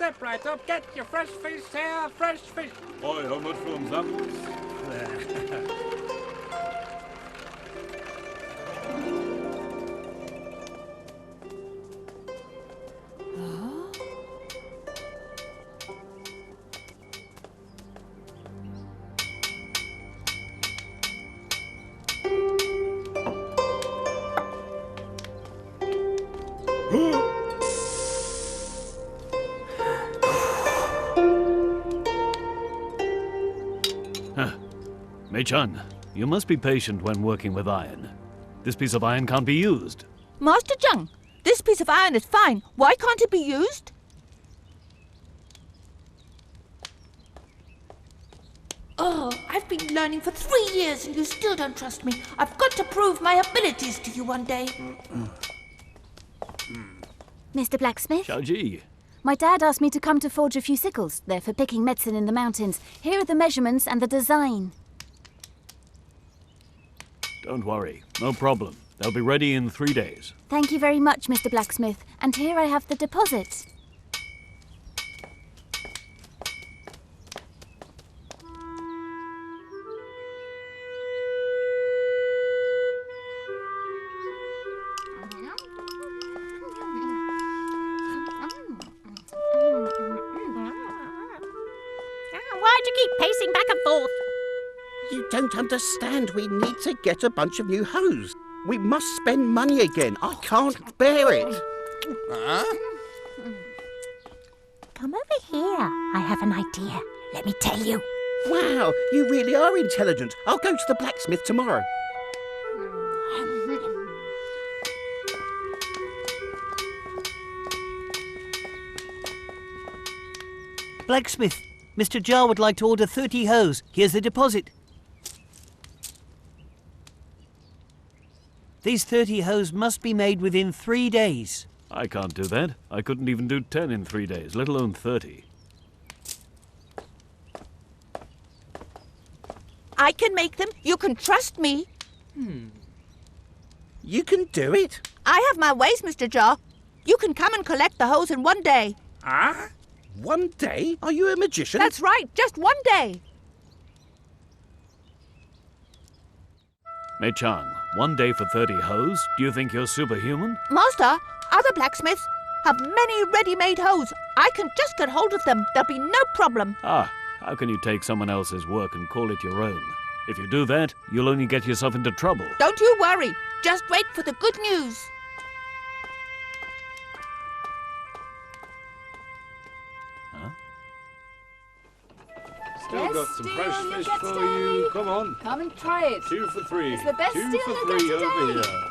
Step right up, get your fresh fish here, fresh fish. Oi, how much for them samples? Meichang, you must be patient when working with iron. This piece of iron can't be used. Master Zheng, this piece of iron is fine. Why can't it be used? Oh, I've been learning for 3 years and you still don't trust me. I've got to prove my abilities to you one day. Mr. Blacksmith? Xiaoji, My dad asked me to come to forge a few sickles. They're for picking medicine in the mountains. Here are the measurements and the design. don't worry. No problem. They'll be ready in 3 days. Thank you very much, Mr. Blacksmith. And here I have the deposit. Why do you keep pacing back and forth? You don't understand. We need to get a bunch of new hose. We must spend money again. I can't bear it. Come over here. I have an idea. Let me tell you. Wow, you really are intelligent. I'll go to the blacksmith tomorrow. Blacksmith, Mr. Jar would like to order 30 hoes. Here's the deposit. These 30 hoes must be made within 3 days. I can't do that. I couldn't even do 10 in 3 days, let alone 30. I can make them. You can trust me. You can do it? I have my ways, Mr. Jar. You can come and collect the hose in 1 day. Ah? 1 day? Are you a magician? That's right, just 1 day. Meichang, 1 day for 30 hoes? Do you think you're superhuman? Master, other blacksmiths have many ready-made hose. I can just get hold of them. There'll be no problem. Ah, how can you take someone else's work and call it your own? If you do that, you'll only get yourself into trouble. Don't you worry. Just wait for the good news. Still got some fresh fish for you. Come on. Come and try it. 2 for 3. It's the best 2 deal for you'll 3 get over today. here.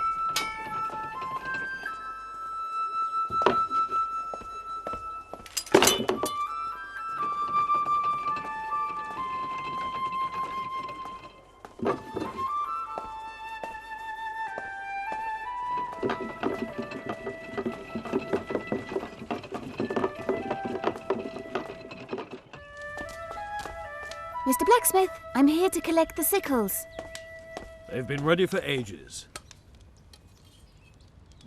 Mr. Blacksmith, I'm here to collect the sickles. They've been ready for ages.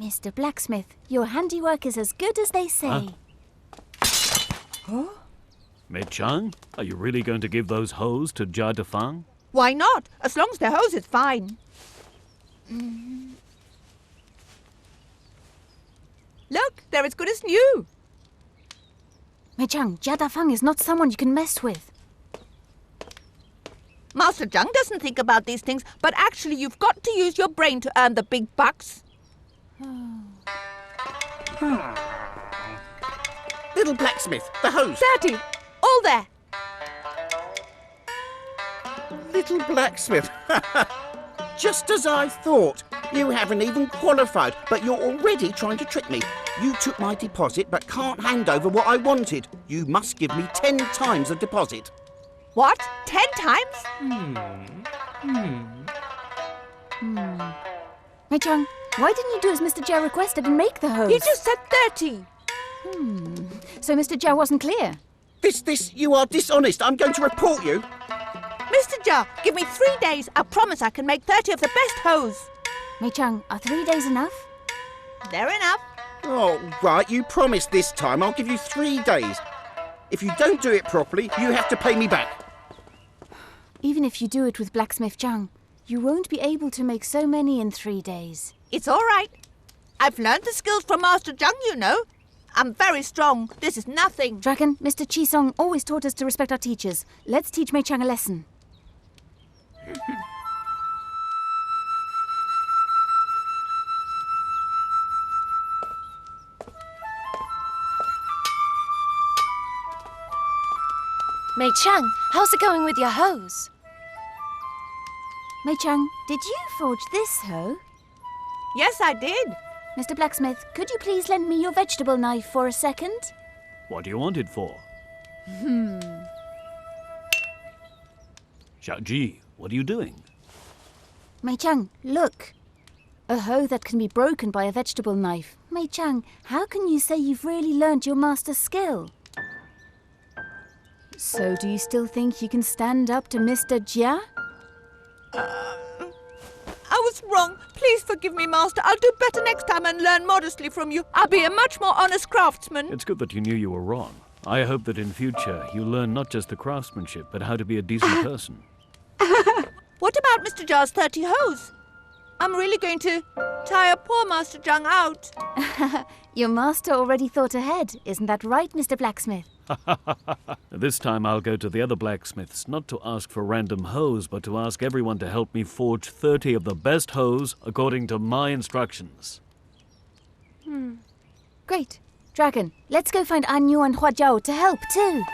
Mr. Blacksmith, your handiwork is as good as they say. Meichang, are you really going to give those hoes to Jia Defang? Why not? As long as the hose is fine. Look, they're as good as new. Meichang, Jia Dafang is not someone you can mess with. Master Zheng doesn't think about these things, but actually you've got to use your brain to earn the big bucks. Little blacksmith, the hose. 30. All there. Little blacksmith. Just as I thought. You haven't even qualified, but you're already trying to trick me. You took my deposit, but can't hand over what I wanted. You must give me 10 times the deposit. What? 10 times? Meichang, why didn't you do as Mr. Jia requested and make the hose? He just said 30. So Mr. Jia wasn't clear. You are dishonest. I'm going to report you. Mr. Jia, give me 3 days. I promise I can make 30 of the best hose. Meichang, are 3 days enough? They're enough. Oh, right, you promised this time. I'll give you 3 days. If you don't do it properly, you have to pay me back. Even if you do it with Blacksmith Zhang, you won't be able to make so many in 3 days. It's all right. I've learned the skills from Master Zhang, you know. I'm very strong. This is nothing. Dragon, Mr. Chisong always taught us to respect our teachers. Let's teach Meichang a lesson. Meichang, how's it going with your hose? Meichang, did you forge this hoe? Yes, I did. Mr. Blacksmith, could you please lend me your vegetable knife for a second? What do you want it for? Xiaoji, what are you doing? Meichang, look. A hoe that can be broken by a vegetable knife. Meichang, how can you say you've really learned your master's skill? So do you still think you can stand up to Mr. Jia? I was wrong. Please forgive me, Master. I'll do better next time and learn modestly from you. I'll be a much more honest craftsman. It's good that you knew you were wrong. I hope that in future you learn not just the craftsmanship, but how to be a decent person. What about Mr. Jia's 30 hoes? I'm really going to tire poor Master Zhang out. Your master already thought ahead. Isn't that right, Mr. Blacksmith? This time I'll go to the other blacksmiths, not to ask for random hoes, but to ask everyone to help me forge 30 of the best hoes according to my instructions. Great. Dragon, let's go find An Yu and Hua Jiao to help too.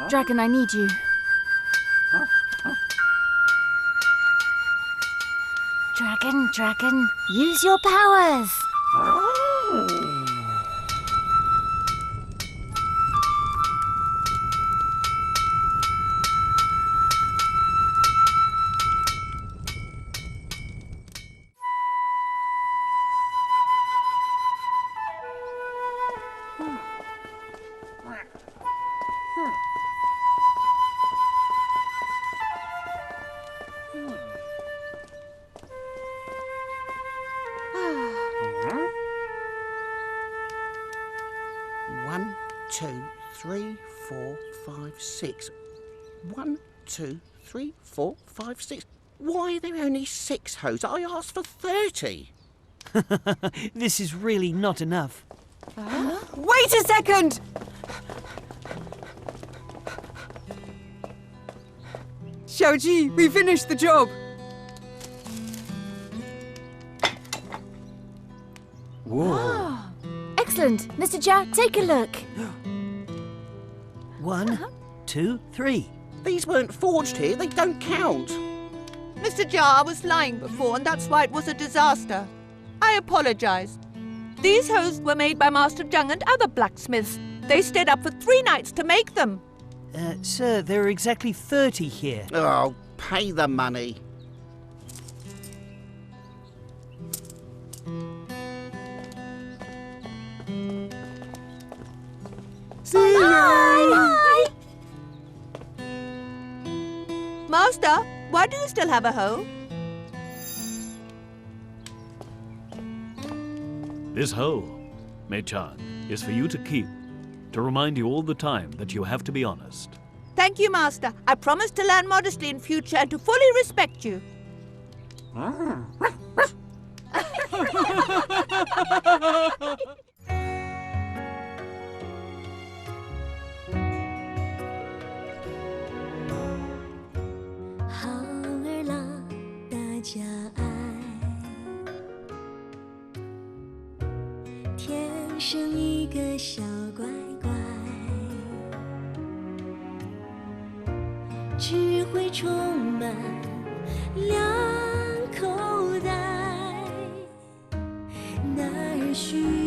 Dragon, I need you. Dragon, use your powers! One, two, three, 4, 5, 6. 1, 2, 3, 4, 5, 6. Why are there only 6 hoes? I asked for 30. This is really not enough. Wait a second! Xiaoji, we finished the job. Whoa. Excellent. Mr. Jia, take a look. 1, 2, 3. These weren't forged here. They don't count. Mr. Jia was lying before, and that's why it was a disaster. I apologize. These hoes were made by Master Zhang and other blacksmiths. They stayed up for 3 nights to make them. Sir, there are exactly 30 here. Oh, pay the money. See you! Master, why do you still have a hoe? This hoe, Meichang, is for you to keep, to remind you all the time that you have to be honest. Thank you, Master. I promise to learn modestly in future and to fully respect you. She